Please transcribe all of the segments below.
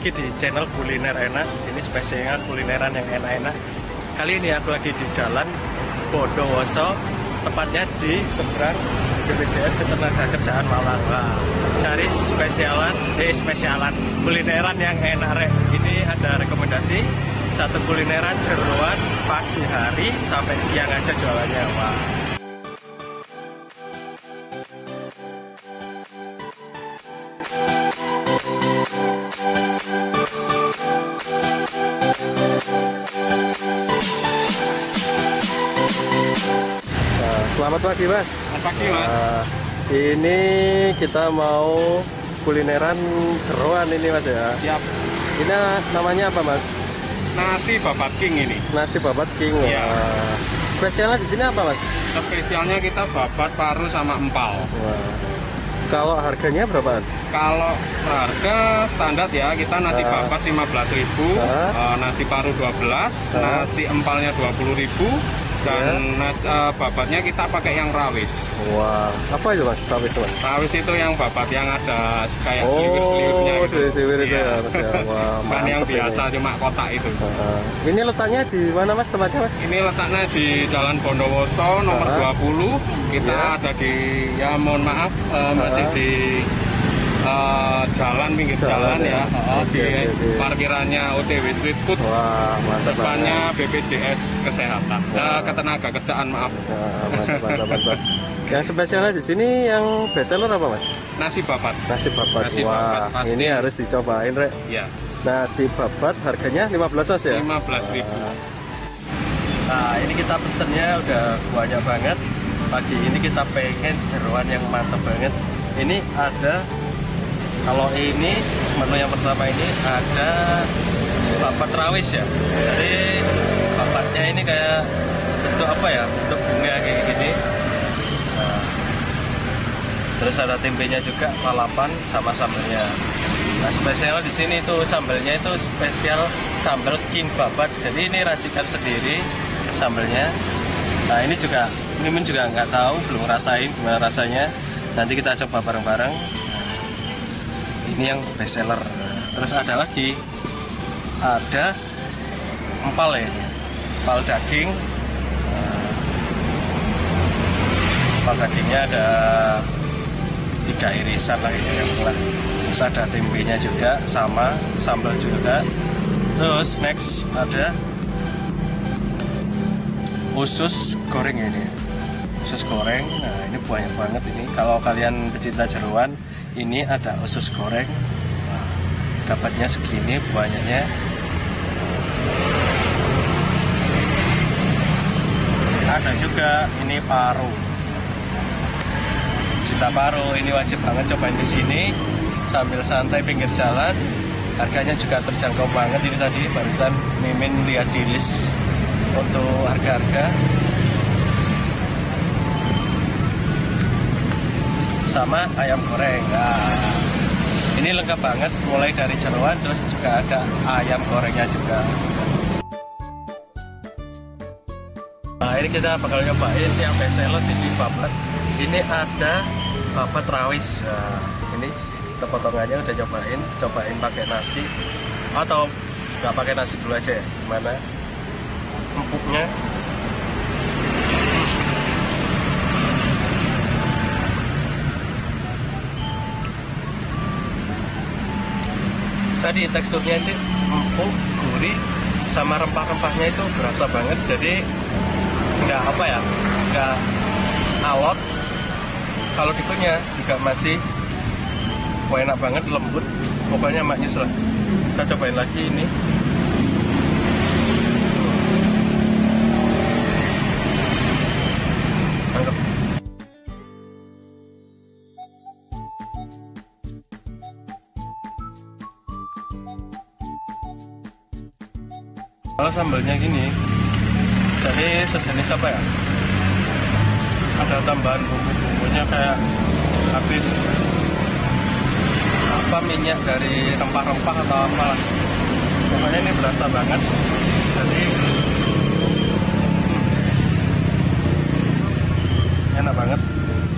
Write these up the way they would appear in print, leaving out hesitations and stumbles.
lagi di channel kuliner enak. Ini spesialnya kulineran yang enak-enak. Kali ini aku lagi di Jalan Bondowoso, tepatnya di seberang BPJS Ketenagakerjaan Malang. Nah, cari spesialan kulineran yang enak rek. Ini ada rekomendasi satu kulineran jeroan pagi hari sampai siang aja jualannya. Wah. Selamat pagi Mas. Selamat pagi Mas. Ini kita mau kulineran jeroan ini Mas ya. Siap. Ini namanya apa Mas? Nasi babat king ini. Nasi babat king. Iya. Spesialnya di sini apa Mas? Spesialnya kita babat paru sama empal. Wah. Kalau harganya berapaan? Kalau harga standar ya, kita nasi babat 15.000, nasi paru 12, nasi empalnya 20.000. Dan babatnya kita pakai yang rawis. Wah, apa itu Mas? Rawis Mas? Rawis itu yang babat yang ada kayak seliwir-seliwirnya gitu. Seliwir itu ya. Wah, Bukan yang biasa ini. cuma kotak itu. Ini letaknya di mana Mas tempatnya Mas? Ini letaknya di Jalan Bondowoso nomor 20. Kita ada di, ya mohon maaf, masih di pinggir jalan ya, di parkirannya OTW Street Food. Wah, mantap. Depannya BPJS Kesehatan, Ketenagakerjaan, maaf. Mantap. Yang spesialnya di sini yang bestseller apa Mas? Nasi babat. Nasi babat. Nasi Wah, babat pasti. ini harus dicobain Rek. Ya. Nasi babat harganya 15 Mas ya? 15.000. Nah, ini kita pesennya udah banyak banget. Pagi ini kita pengen jeroan yang mantap banget. Ini ada, kalau ini menu yang pertama ini ada babat rawis ya. Jadi babatnya ini kayak bentuk apa ya? Bentuk bunga kayak gini. Nah, terus ada tempenya juga, lalapan sama sambelnya. Nah, spesial di sini itu sambelnya itu spesial sambal king babat. Jadi ini racikan sendiri sambelnya. Nah, ini juga Mimin juga nggak tahu, belum ngerasain gimana rasanya. Nanti kita coba bareng-bareng. Ini yang best seller. Terus ada lagi, ada empal ya, empal daging. Empal dagingnya ada 3 irisan lah ini yang telah. Terus ada tempenya juga, sama sambal juga. Terus next ada usus goreng ini, usus goreng. Nah, ini banyak banget ini. Kalau kalian pecinta jeroan, ini ada usus goreng. Nah, dapatnya segini banyaknya. Ada juga ini paru. Cinta paru ini wajib banget cobain di sini sambil santai pinggir jalan. Harganya juga terjangkau banget. Ini tadi barusan Mimin lihat di list untuk harga-harga. Sama ayam goreng. Nah, ini lengkap banget, mulai dari jeroan terus juga ada ayam gorengnya juga. Nah, ini kita bakal nyobain yang best seller di babat. Ini ada babat rawis. Nah, ini kita potongannya udah cobain pakai nasi atau nggak pakai nasi dulu aja ya, gimana empuknya. Tadi teksturnya itu empuk, gurih, sama rempah-rempahnya itu berasa banget. Jadi nggak apa ya, nggak alot. Kalau dikunyah juga masih enak banget, lembut. Pokoknya maknyus lah. Kita cobain lagi ini. Mantap. Kalau sambalnya gini, jadi sejenis apa ya? Ada tambahan bumbu-bumbunya kayak habis apa, minyak dari rempah-rempah atau apa. Pokoknya ini berasa banget. Jadi enak banget.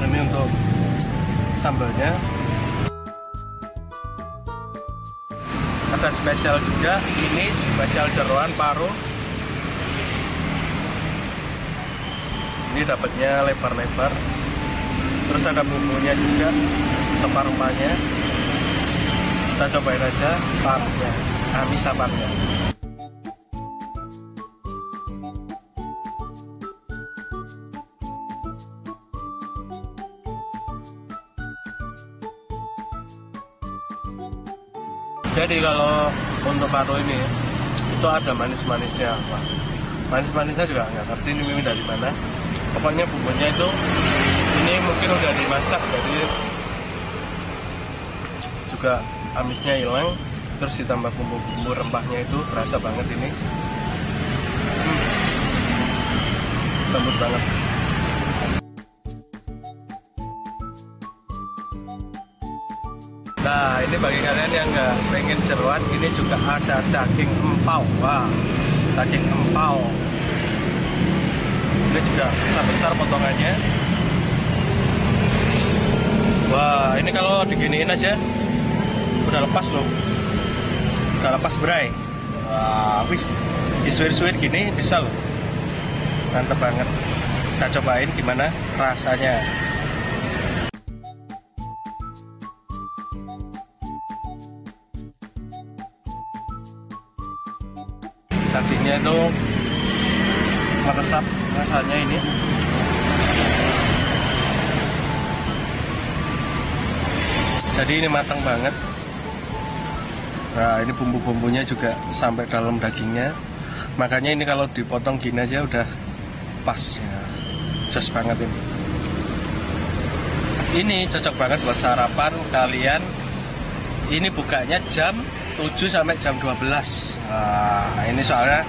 Ini untuk sambalnya. Ada spesial juga. Ini spesial jeroan paru. Ini dapatnya lebar-lebar. Terus ada bumbunya juga, rempah-rempahnya. Kita cobain aja parunya, amis saparnya. Jadi kalau untuk paru ini itu ada manis-manisnya apa? Manis-manisnya juga nggak ngerti ini dari mana. Pokoknya bumbunya itu ini mungkin udah dimasak, jadi juga amisnya hilang. Terus ditambah bumbu-bumbu rempahnya itu berasa banget ini. Lembut banget. Nah, ini bagi kalian yang nggak pengen jeroan, ini juga ada daging empau. Wah, daging empau. Ini juga besar-besar potongannya. Wah, ini kalau diginiin aja udah lepas loh. Udah lepas berai. Wah, wih, disuir-suir gini bisa loh. Mantap banget. Kita cobain gimana rasanya. Dagingnya itu meresap rasanya ini. Jadi ini matang banget. Nah, ini bumbu-bumbunya juga sampai dalam dagingnya. Makanya ini kalau dipotong gini aja udah pas ya. Jos banget ini. Ini cocok banget buat sarapan kalian. Ini bukanya jam 7 sampai jam 12. Nah, ini soalnya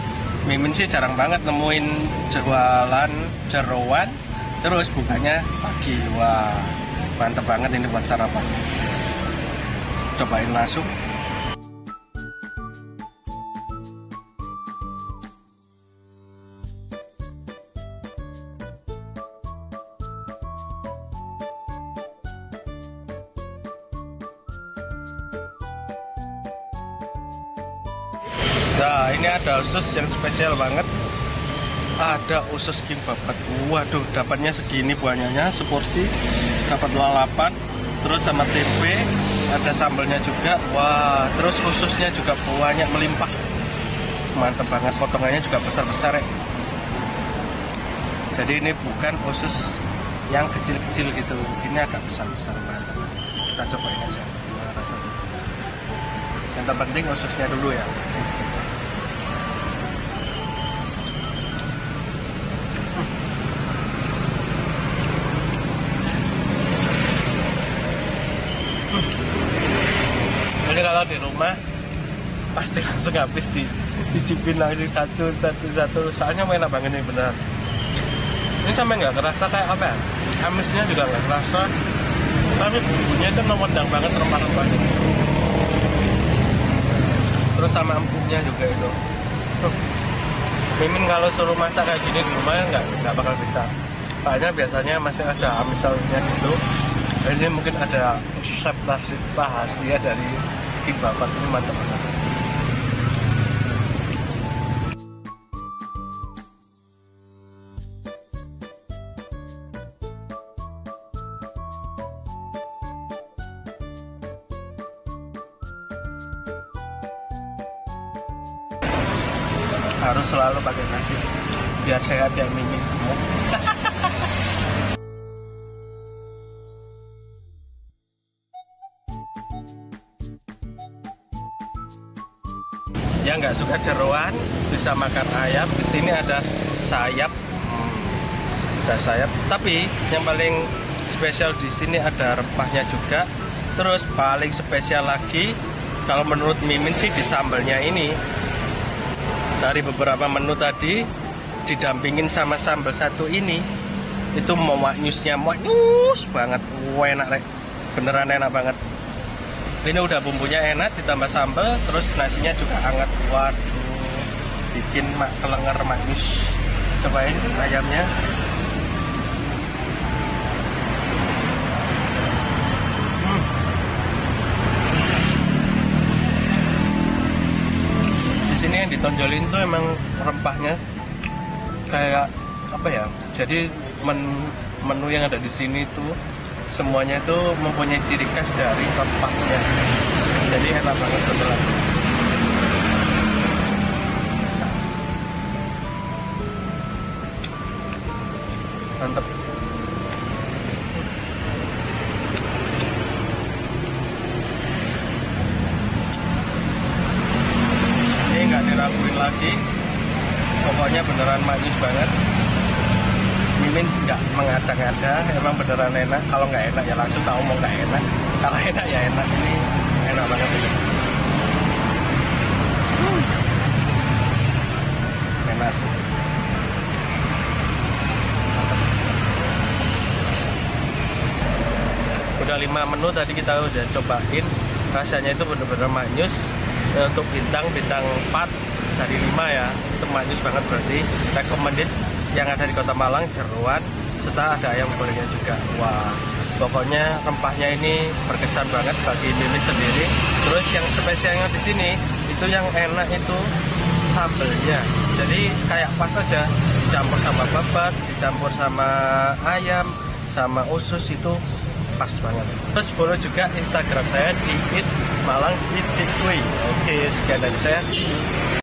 Mimin sih jarang banget nemuin jualan jeroan terus bukanya pagi. Wah, mantep banget ini buat sarapan. Cobain langsung. Nah, ini ada usus yang spesial banget. Ada usus king babat. Waduh, dapatnya segini banyaknya, seporsi. Dapat lalapan, terus sama tempe, ada sambalnya juga. Wah, terus ususnya juga banyak melimpah. Mantap banget, potongannya juga besar-besar ya. Jadi ini bukan usus yang kecil-kecil gitu. Ini agak besar-besar, mantap. Kita cobain aja gimana rasanya. Yang terpenting ususnya dulu ya. Ini kalau di rumah pasti langsung habis dicipin lagi satu. Soalnya enak banget nih benar. Ini sampai nggak kerasa kayak apa ya? Amisnya juga nggak kerasa. Tapi bumbunya itu memendang banget rempah-rempahnya. Terus sama empuknya juga itu. Mimin kalau suruh masak kayak gini di rumah nggak bakal bisa. Soalnya biasanya masih ada amisalnya gitu. Ini mungkin ada resep rahasia dari king babat ini, mantap banget. Harus selalu pakai nasi biar sehat ya Mimin. Yang nggak suka jeroan bisa makan ayam. Di sini ada sayap, ada sayap. Tapi yang paling spesial di sini ada rempahnya juga. Terus paling spesial lagi, kalau menurut Mimin sih di sambalnya ini. Dari beberapa menu tadi didampingin sama sambal satu ini, itu mewaknyusnya mewaknyus banget. Wah, enak rek, beneran enak banget. Ini udah bumbunya enak, ditambah sambal, terus nasinya juga hangat. Waduh, bikin kelenger manis. Cobain ayamnya. yang ditonjolin tuh emang rempahnya kayak apa ya, jadi menu yang ada di sini tuh semuanya itu mempunyai ciri khas dari rempahnya, jadi enak banget beneran. Mantap. Ini nggak diraguin lagi, pokoknya beneran manis banget. Mimin nggak mengada-ngada, emang beneran enak. Kalau nggak enak ya langsung tak omong nggak enak, kalau enak ya enak. Ini enak banget ini. Enak sih. Udah 5 menu tadi kita udah cobain, rasanya itu bener-bener manis. Untuk bintang 4 dari 5 ya, itu manis banget, berarti recommended. Yang ada di Kota Malang, jeroan, serta ada ayam gorengnya juga. Wah, pokoknya rempahnya ini berkesan banget bagi Mimin sendiri. Terus yang spesialnya di sini itu yang enak itu sambelnya, jadi kayak pas aja, dicampur sama babat, dicampur sama ayam, sama usus, itu pas banget. Terus follow juga Instagram saya di @malang_. Oke, sekian dari saya.